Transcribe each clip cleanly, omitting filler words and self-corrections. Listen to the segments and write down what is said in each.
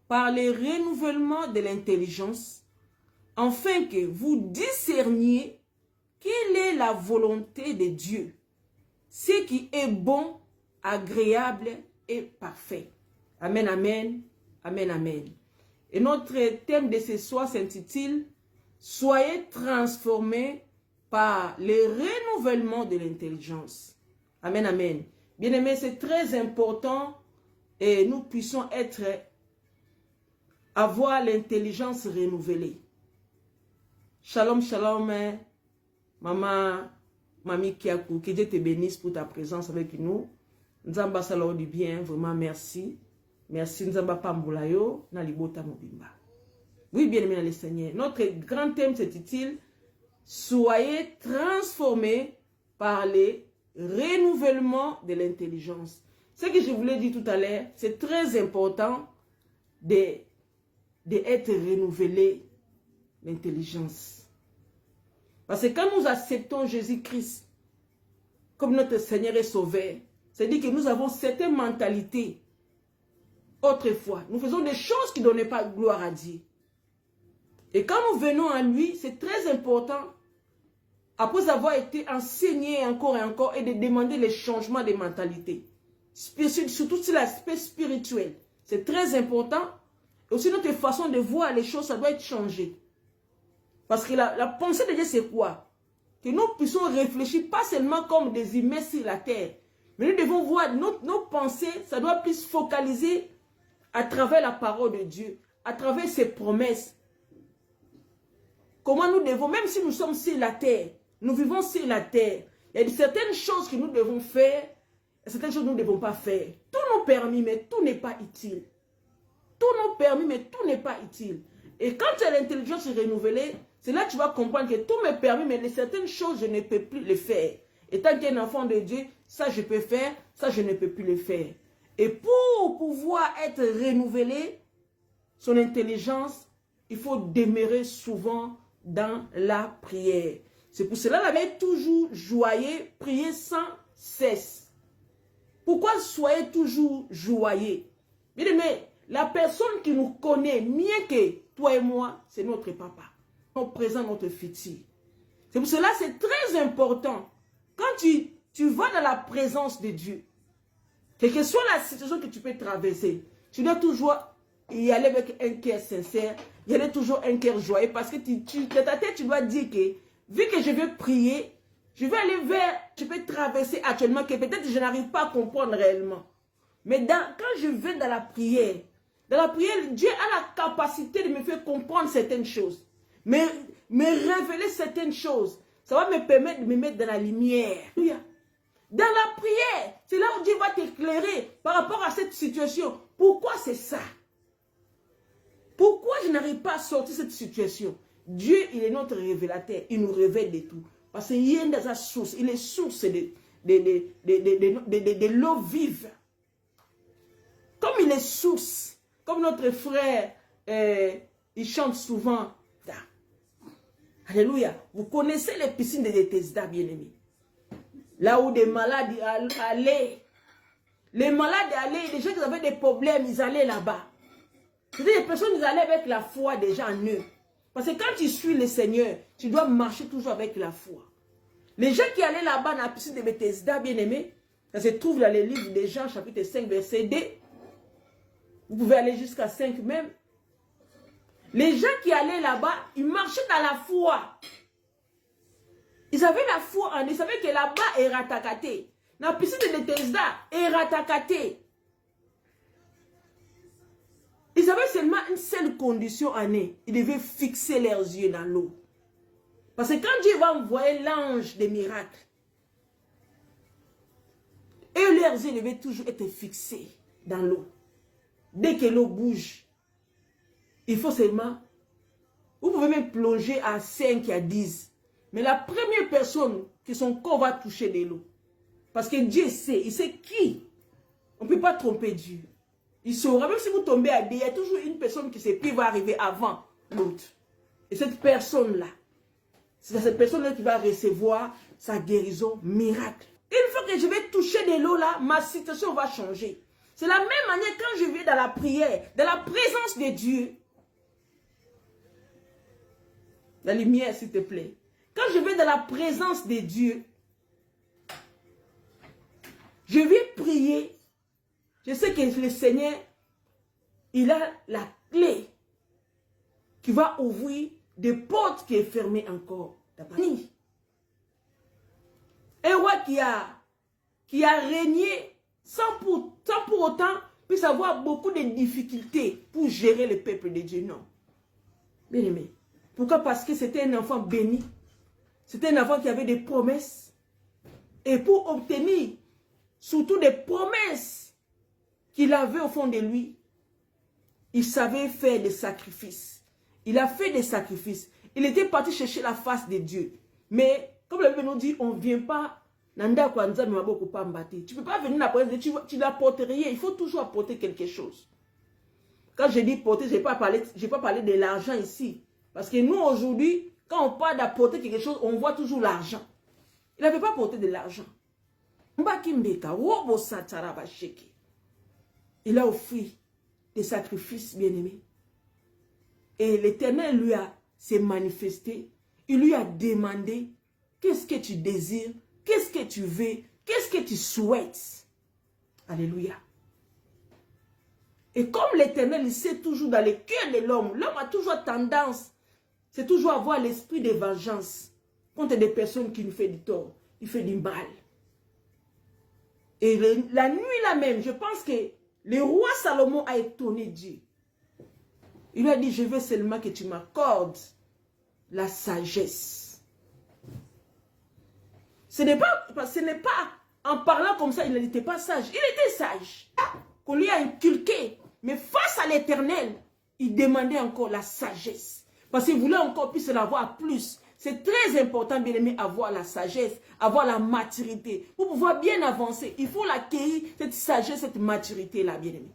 par le renouvellement de l'intelligence, afin que vous discerniez quelle est la volonté de Dieu, ce qui est bon, agréable et parfait. Amen, amen, amen, amen. Et notre thème de ce soir s'intitule « Soyez transformés par le renouvellement de l'intelligence ». Amen, amen. Bien-aimés, c'est très important et nous puissions avoir l'intelligence renouvelée. Shalom, shalom, maman, mamie Kiakou, que Dieu te bénisse pour ta présence avec nous. Nzamba salao du bien, vraiment merci. Merci Nzamba Pambulayo, Nalibota Mobimba. Oui, bien-aimés dans le Seigneur. Notre grand thème s'intitule « Soyez transformés par les renouvellement de l'intelligence ». Ce que je voulais dire tout à l'heure, c'est très important d'être renouvelé l'intelligence. Parce que quand nous acceptons Jésus-Christ comme notre Seigneur et Sauveur, c'est-à-dire que nous avons certaines mentalités. Autrefois, nous faisons des choses qui ne donnaient pas gloire à Dieu. Et quand nous venons à lui, c'est très important, après avoir été enseigné encore et encore, et de demander les changements de mentalité. Surtout sur l'aspect spirituel. C'est très important. Et aussi notre façon de voir les choses, ça doit être changé. Parce que la pensée de Dieu, c'est quoi? Que nous puissions réfléchir pas seulement comme des humains sur la terre. Mais nous devons voir nos pensées, ça doit plus se focaliser à travers la parole de Dieu, à travers ses promesses. Comment nous devons, même si nous sommes sur la terre, nous vivons sur la terre, il y a certaines choses que nous devons faire, et certaines choses que nous ne devons pas faire. Tout nous permet, mais tout n'est pas utile. Tout nous permet, mais tout n'est pas utile. Et quand tu as l'intelligence renouvelée, c'est là que tu vas comprendre que tout me permet, mais certaines choses, je ne peux plus les faire. Et tant qu'il y a un enfant de Dieu, ça je peux faire, ça je ne peux plus le faire. Et pour pouvoir être renouvelé, son intelligence, il faut demeurer souvent dans la prière. C'est pour cela qu'il avait toujours joyeux, prier sans cesse. Pourquoi soyez toujours joyeux? Bien aimé, la personne qui nous connaît mieux que toi et moi, c'est notre papa. Notre présent, notre futur. C'est pour cela que c'est très important. Quand tu vas dans la présence de Dieu, quelle que soit la situation que tu peux traverser, tu dois toujours y aller avec un cœur sincère, y aller toujours un cœur joyeux, parce que dans ta tête, tu dois dire que, vu que je vais prier, je vais aller vers, je peux traverser actuellement, que peut-être je n'arrive pas à comprendre réellement. Mais quand je vais dans la prière, Dieu a la capacité de me faire comprendre certaines choses, me révéler certaines choses. Ça va me permettre de me mettre dans la lumière. Dans la prière, c'est là où Dieu va t'éclairer par rapport à cette situation. Pourquoi c'est ça? Pourquoi je n'arrive pas à sortir de cette situation? Dieu, il est notre révélateur. Il nous révèle de tout. Parce qu'il est dans sa source. Il est source de l'eau vive. Comme il est source. Comme notre frère, il chante souvent. Alléluia. Vous connaissez les piscines de Bethesda, bien-aimés. Là où des malades allaient. Les malades allaient, les gens qui avaient des problèmes, ils allaient là-bas. C'est-à-dire les personnes, ils allaient avec la foi déjà en eux. Parce que quand tu suis le Seigneur, tu dois marcher toujours avec la foi. Les gens qui allaient là-bas dans la piscine de Bethesda, bien-aimés, ça se trouve dans les livres de Jean, chapitre 5, verset 2. Vous pouvez aller jusqu'à 5 même. Les gens qui allaient là-bas, ils marchaient dans la foi. Ils avaient la foi en eux. Ils savaient que là-bas est ratakate. Dans la piscine de Bethesda est ratakate. Ils avaient seulement une seule condition en eux. Ils devaient fixer leurs yeux dans l'eau. Parce que quand Dieu va envoyer l'ange des miracles, et leurs yeux devaient toujours être fixés dans l'eau. Dès que l'eau bouge, il faut seulement, vous pouvez même plonger à 5 et à 10. Mais la première personne que son corps va toucher de l'eau, parce que Dieu sait, il sait qui. On ne peut pas tromper Dieu. Il saura, même si vous tombez à 10, il y a toujours une personne qui sait qui va arriver avant l'autre. Et cette personne-là, c'est cette personne-là qui va recevoir sa guérison miracle. Une fois que je vais toucher de l'eau là, ma situation va changer. C'est la même manière quand je vais dans la prière, dans la présence de Dieu. La lumière, s'il te plaît. Quand je vais dans la présence de Dieu, je vais prier. Je sais que le Seigneur, il a la clé qui va ouvrir des portes qui est fermées encore. Un roi qui a régné sans pour autant puisse avoir beaucoup de difficultés pour gérer le peuple de Dieu. Non. Bien aimé. Pourquoi? Parce que c'était un enfant béni. C'était un enfant qui avait des promesses. Et pour obtenir surtout des promesses qu'il avait au fond de lui, il savait faire des sacrifices. Il a fait des sacrifices. Il était parti chercher la face de Dieu. Mais, comme la Bible nous dit, on ne vient pas. Tu ne peux pas venir la présence de Dieu, tu n'apportes rien. Il faut toujours apporter quelque chose. Quand je dis porter, je n'ai pas parlé de l'argent ici. Parce que nous, aujourd'hui, quand on parle d'apporter quelque chose, on voit toujours l'argent. Il n'avait pas apporté de l'argent. Il a offert des sacrifices, bien-aimés. Et l'Éternel lui s'est manifesté. Il lui a demandé, qu'est-ce que tu désires? Qu'est-ce que tu veux? Qu'est-ce que tu souhaites? Alléluia. Et comme l'Éternel, il sait toujours dans le cœur de l'homme, l'homme a toujours tendance, c'est toujours avoir l'esprit de vengeance contre des personnes qui nous font du tort, qui font du mal. Et la nuit là même, je pense que le roi Salomon a étonné Dieu. Il lui a dit, je veux seulement que tu m'accordes la sagesse. Ce n'est pas en parlant comme ça, il n'était pas sage. Il était sage. Qu'on lui a inculqué. Mais face à l'Éternel, il demandait encore la sagesse. Parce qu'il voulait encore plus en avoir plus. C'est très important, bien aimé, avoir la sagesse, avoir la maturité. Pour pouvoir bien avancer, il faut l'accueillir, cette sagesse, cette maturité-là, bien aimé.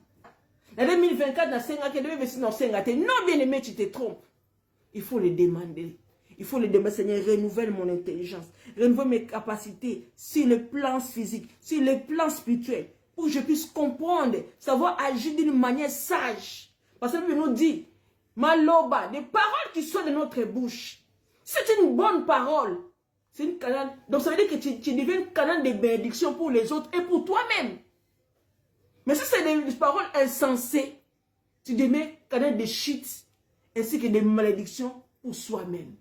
En 2024, non, bien aimé, tu te trompes. Il faut le demander. Il faut le demander, Seigneur, renouvelle mon intelligence, renouvelle mes capacités sur le plan physique, sur le plan spirituel, pour que je puisse comprendre, savoir agir d'une manière sage. Parce que la Bible nous dit, Maloba, des paroles qui sortent de notre bouche, c'est une bonne parole. C'est une canal. Donc ça veut dire que tu deviens un canal de bénédiction pour les autres et pour toi-même. Mais si c'est des paroles insensées, tu deviens un canal de chute ainsi que des malédictions pour soi-même.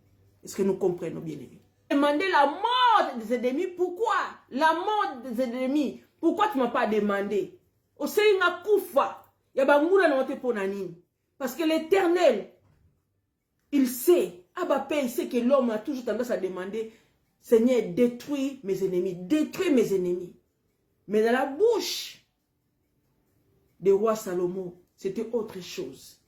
Est-ce que nous comprenons, bien aimés? Demander la mort des ennemis, pourquoi? La mort des ennemis, pourquoi tu ne m'as pas demandé? Parce que l'Éternel, il sait, il sait que l'homme a toujours tendance à demander, Seigneur, détruis mes ennemis, détruis mes ennemis. Mais dans la bouche du roi Salomon, c'était autre chose.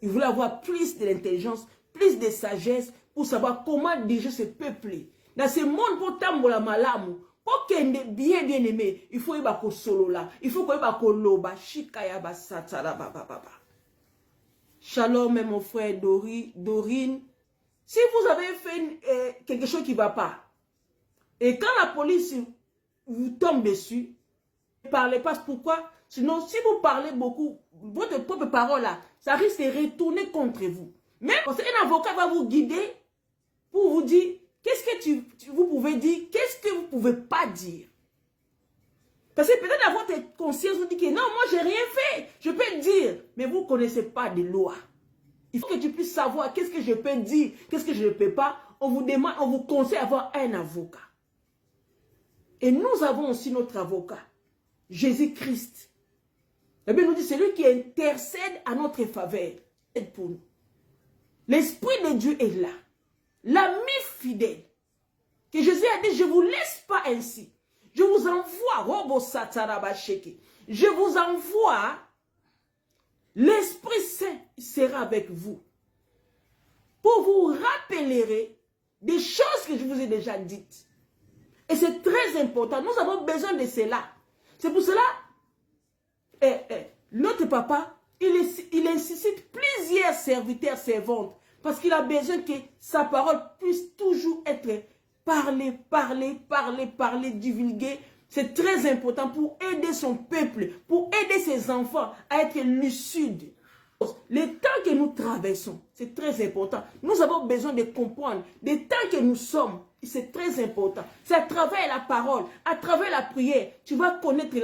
Il voulait avoir plus de l'intelligence, plus de sagesse pour savoir comment diriger ce peuple. Dans ce monde, pour tambola malamu, pour qu'il y ait bien aimé, il faut y avoir solo là, il faut qu'il y ait loba, shikaya basatara baba. Shalom, mon frère Dorine. Si vous avez fait quelque chose qui ne va pas, et quand la police vous tombe dessus, ne parlez pas. Pourquoi? Sinon, si vous parlez beaucoup, votre propre parole là, ça risque de retourner contre vous. Même parce qu'un avocat va vous guider pour vous dire, qu'est-ce que vous pouvez dire, qu'est-ce que vous ne pouvez pas dire. Parce que peut-être dans votre conscience, vous dites que non, moi j'ai rien fait, je peux dire, mais vous ne connaissez pas de loi. Il faut que tu puisses savoir qu'est-ce que je peux dire, qu'est-ce que je ne peux pas. On vous demande, on vous conseille d'avoir un avocat. Et nous avons aussi notre avocat, Jésus-Christ. La Bible nous dit, c'est lui qui intercède à notre faveur. Pour nous. L'Esprit de Dieu est là. L'ami fidèle. Que Jésus a dit, je ne vous laisse pas ainsi. Je vous envoie, je vous envoie, l'Esprit Saint sera avec vous. Pour vous rappeler des choses que je vous ai déjà dites. Et c'est très important. Nous avons besoin de cela. C'est pour cela, notre papa, il incite plusieurs serviteurs, servantes. Parce qu'il a besoin que sa parole puisse toujours être parlée, divulguée C'est très important pour aider son peuple, pour aider ses enfants à être lucides. Les temps que nous traversons, c'est très important. Nous avons besoin de comprendre les temps que nous sommes. C'est très important. C'est à travers la parole, à travers la prière, tu vas connaître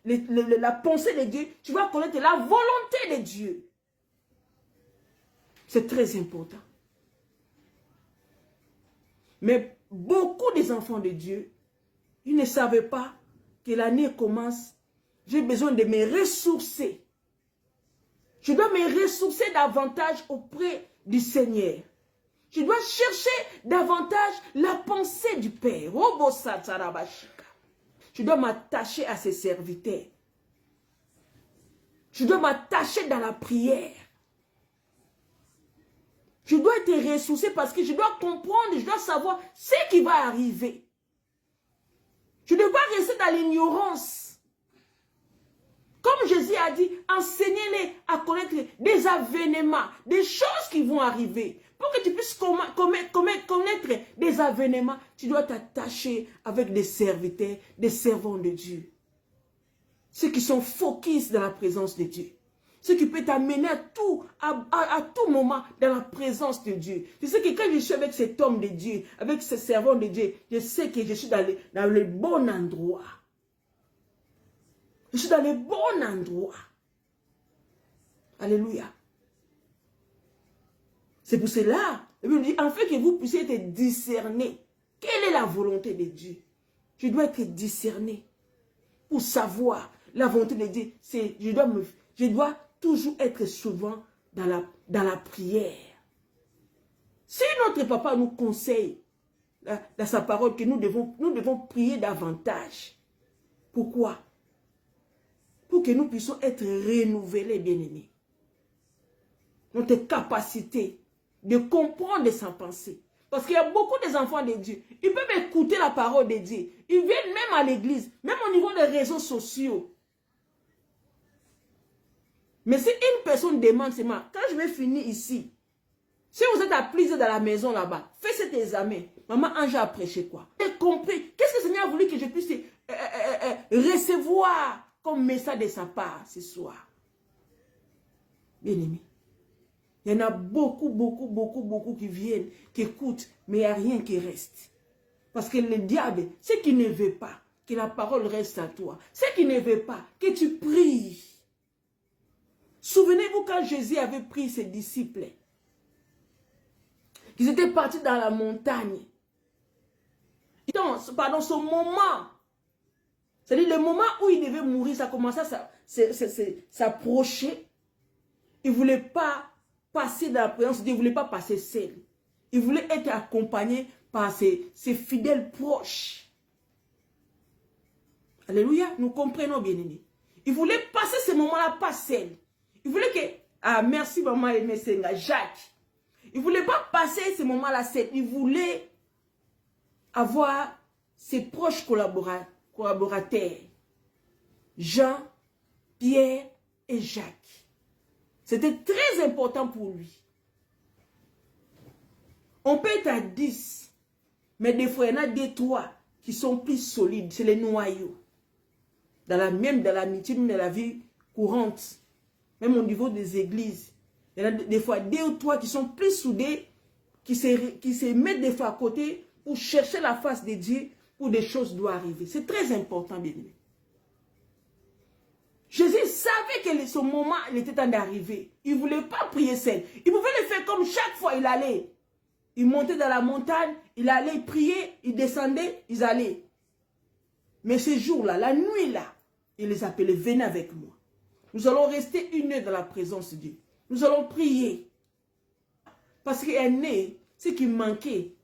la pensée de Dieu, tu vas connaître la volonté de Dieu. C'est très important. Mais beaucoup des enfants de Dieu, ils ne savaient pas que l'année commence. J'ai besoin de me ressourcer. Je dois me ressourcer davantage auprès du Seigneur. Je dois chercher davantage la pensée du Père. Je dois m'attacher à ses serviteurs. Je dois m'attacher dans la prière. Je dois être ressourcé parce que je dois comprendre, je dois savoir ce qui va arriver. Je ne dois pas rester dans l'ignorance. Comme Jésus a dit, enseignez-les à connaître des avènements, des choses qui vont arriver. Pour que tu puisses connaître des avènements, tu dois t'attacher avec des serviteurs, des servants de Dieu. Ceux qui sont focus dans la présence de Dieu. Ceux qui peuvent t'amener à tout moment dans la présence de Dieu. Je sais que quand je suis avec cet homme de Dieu, avec ce servant de Dieu, je sais que je suis dans le bon endroit. Je suis dans le bon endroit. Alléluia. C'est pour cela, afin que vous puissiez être discernés. Quelle est la volonté de Dieu? Je dois être discerné pour savoir la volonté de Dieu. Je dois toujours être souvent dans la prière. Si notre papa nous conseille dans sa parole que nous devons prier davantage. Pourquoi? Pour que nous puissions être renouvelés, bien-aimés. Notre capacité de comprendre sa pensée. Parce qu'il y a beaucoup des enfants de Dieu. Ils peuvent écouter la parole de Dieu. Ils viennent même à l'église, même au niveau des réseaux sociaux. Mais si une personne demande seulement, quand je vais finir ici, si vous êtes à plusieurs dans la maison là-bas, faites cet examen. Maman Ange a prêché quoi? Vous avez compris? Qu'est-ce que le Seigneur a voulu que je puisse recevoir comme message de sa part ce soir? Bien-aimé. Il y en a beaucoup qui viennent, qui écoutent, mais il n'y a rien qui reste. Parce que le diable, ce qui ne veut pas que la parole reste à toi, ce qui ne veut pas que tu pries. Souvenez-vous quand Jésus avait pris ses disciples, qu'ils étaient partis dans la montagne. Pendant ce moment, c'est-à-dire le moment où il devait mourir, ça commençait à s'approcher. Il ne voulait pas passer dans la présence de Dieu, il ne voulait pas passer seul. Il voulait être accompagné par ses fidèles proches. Alléluia, nous comprenons bien aimés. Il voulait passer ce moment-là pas seul. Il voulait que, merci maman Aimé Senga, Jacques. Il ne voulait pas passer ce moment-là seul. Il voulait avoir ses proches collaborateurs. Jean, Pierre et Jacques. C'était très important pour lui. On peut être à 10, mais des fois, il y en a 2-3 qui sont plus solides. C'est les noyaux. Même dans l'amitié, même dans la vie courante, même au niveau des églises. Il y en a des fois 2 ou 3 qui sont plus soudés, qui se mettent des fois à côté pour chercher la face de Dieu, pour des choses doivent arriver. C'est très important, bien aimé. Jésus savait que son moment il était temps d'arriver. Il ne voulait pas prier seul. Il pouvait le faire comme chaque fois il allait. Il montait dans la montagne, il allait prier, il descendait, ils allaient. Mais ce jour-là, la nuit-là, il les appelait, venez avec moi. Nous allons rester 1 heure dans la présence de Dieu. Nous allons prier. Parce qu'il est né, ce qui manquait,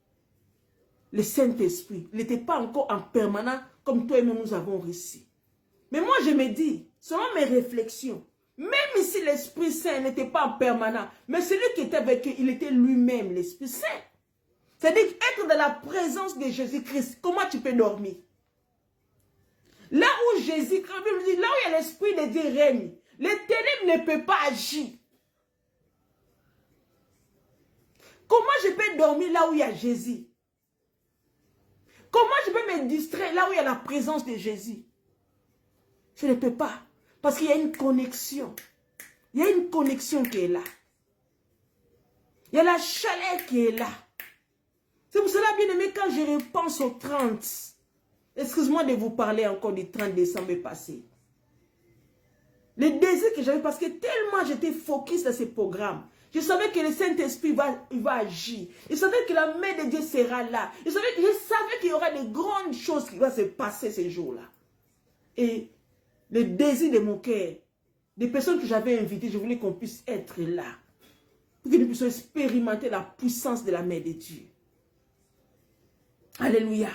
le Saint-Esprit. Il n'était pas encore en permanent comme toi et moi nous avons réussi. Mais moi je me dis, selon mes réflexions, même si l'Esprit Saint n'était pas en permanent, mais celui qui était avec eux, il était lui-même l'Esprit Saint. C'est-à-dire être dans la présence de Jésus-Christ, comment tu peux dormir? Là où Jésus, quand il dit, là où il y a l'Esprit de Dieu règne, les ténèbres ne peuvent pas agir. Comment je peux dormir là où il y a Jésus? Comment je peux me distraire là où il y a la présence de Jésus? Je ne peux pas. Parce qu'il y a une connexion. Il y a une connexion qui est là. Il y a la chaleur qui est là. C'est pour cela, bien aimé, quand je repense au 30, excuse-moi de vous parler encore du 30 décembre passé. Le désir que j'avais, parce que tellement j'étais focus dans ces programmes, je savais que le Saint-Esprit va agir. Je savais que la main de Dieu sera là. Je savais qu'il y aura de grandes choses qui vont se passer ces jours-là. Et le désir de mon cœur, des personnes que j'avais invitées, je voulais qu'on puisse être là. Pour que nous puissions expérimenter la puissance de la main de Dieu. Alléluia.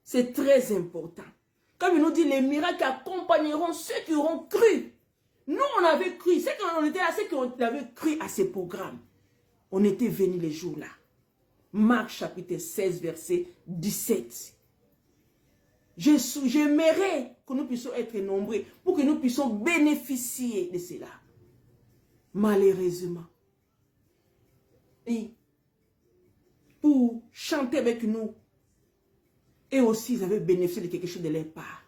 C'est très important. Comme il nous dit, les miracles accompagneront ceux qui auront cru. Nous, on avait cru. C'est qu'on était là, c'est qu'on avait cru à ces programmes. On était venus les jours-là. Marc chapitre 16, verset 17. J'aimerais que nous puissions être nombreux pour que nous puissions bénéficier de cela. Malheureusement. Et pour chanter avec nous, et aussi ils avaient bénéficié de quelque chose de leur part,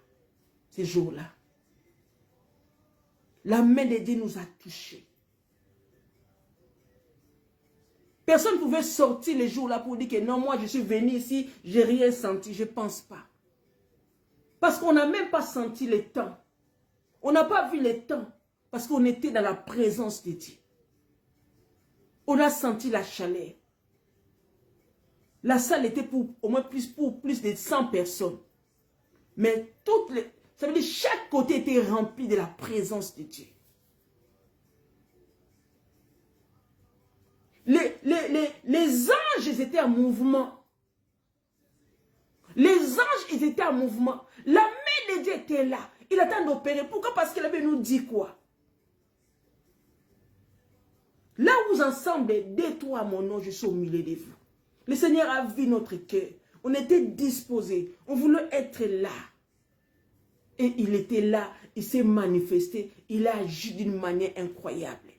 ces jours-là. La main de Dieu nous a touchés. Personne ne pouvait sortir les jours-là pour dire que non, moi je suis venu ici, je n'ai rien senti, je ne pense pas. Parce qu'on n'a même pas senti le temps. On n'a pas vu le temps, parce qu'on était dans la présence de Dieu. On a senti la chaleur. La salle était pour au moins plus de 100 personnes. Mais ça veut dire chaque côté était rempli de la présence de Dieu. Les anges, ils étaient en mouvement. Les anges, ils étaient en mouvement. La main de Dieu était là. Il attend d'opérer. Pourquoi? Parce qu'il avait nous dit quoi? Là où vous ensemble, deux, trois, mon nom, je suis au milieu de vous. Le Seigneur a vu notre cœur. On était disposés. On voulait être là. Et il était là. Il s'est manifesté. Il a agi d'une manière incroyable.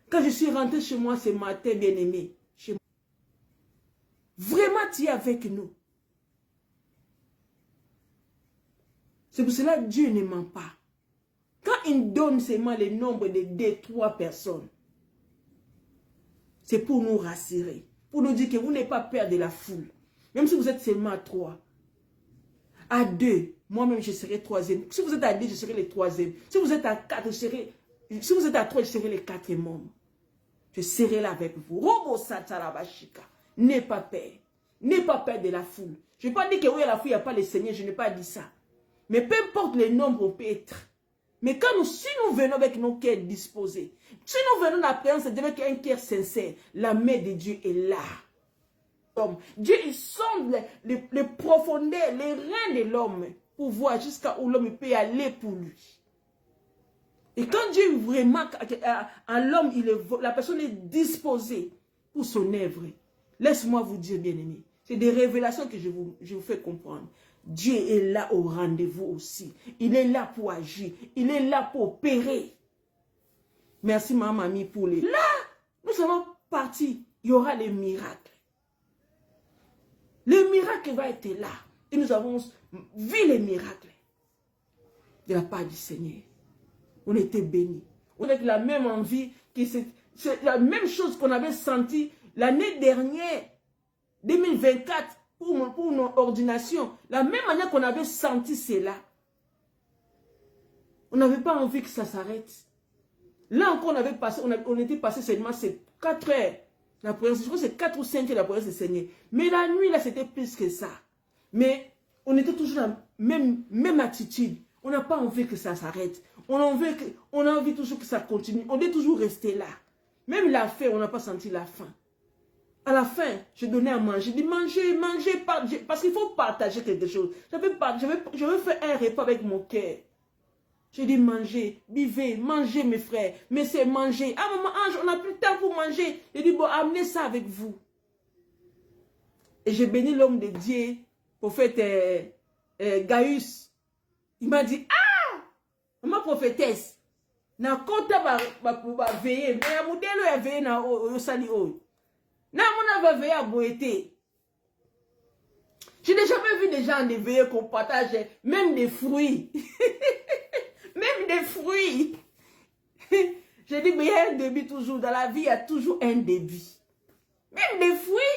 Quand je suis rentré chez moi ce matin, bien-aimé, chez moi, vraiment tu es avec nous. C'est pour cela que Dieu ne ment pas. Quand il donne seulement le nombre de 2-3 personnes, c'est pour nous rassurer. Pour nous dire que vous n'êtes pas peur de la foule. Même si vous êtes seulement à 3. À 2, moi-même je serai 3e. Si vous êtes à 2, je serai le 3e. Si vous êtes à 4, si vous êtes à 3, je serai le 4e membre. Je serai là avec vous. Robo Satarabashika. N'aie pas peur. N'aie pas peur de la foule. Je n'ai pas dit que oui, à la foule, il n'y a pas le Seigneur. Je n'ai pas dit ça. Mais peu importe le nombre, on peut être. Mais si nous venons avec nos cœurs disposés, si nous venons à la présence de Dieu avec un cœur sincère, la main de Dieu est là. Dieu, il sonde les profondeurs, les reins de l'homme pour voir jusqu'à où l'homme peut aller pour lui. Et quand Dieu remarque à l'homme, la personne est disposée pour son œuvre. Laisse-moi vous dire, bien-aimés, c'est des révélations que je vous fais comprendre. Dieu est là au rendez-vous aussi. Il est là pour agir. Il est là pour opérer. Merci, ma mamie, pour les... Là, nous sommes partis. Il y aura les miracles. Le miracle va être là. Et nous avons vu les miracles de la part du Seigneur. On était bénis. On avait la même envie, c'est la même chose qu'on avait senti l'année dernière, 2024, pour nos ordinations. La même manière qu'on avait senti cela. On n'avait pas envie que ça s'arrête. Là encore, on était passé seulement ces 4 heures. La présence, je crois que c'est 4 ou 5 heures la présence du Seigneur. Mais la nuit, là, c'était plus que ça. Mais on était toujours dans la même attitude. On n'a pas envie que ça s'arrête. On a envie toujours que ça continue. On doit toujours rester là. Même la faim, on n'a pas senti la faim. À la fin, je donnais à manger. Je dis mangez, parce qu'il faut partager quelque chose. Je veux faire un repas avec mon cœur. Je dis mangez, buvez, mangez mes frères. Mais c'est manger. Ah maman, Ange, on n'a plus de temps pour manger. Je dis bon, amenez ça avec vous. Et j'ai béni l'homme de Dieu, prophète Gaius. Il m'a dit, ah, maman prophétesse, na kota ba veiller, mais à modèle ya veiller na sali o. Na mona va veiller à boité. Je n'ai jamais vu des gens en éveillé qu'on partage même des fruits. Même des fruits. Je dis, mais il y a un début toujours. Dans la vie, il y a toujours un début. Même des fruits.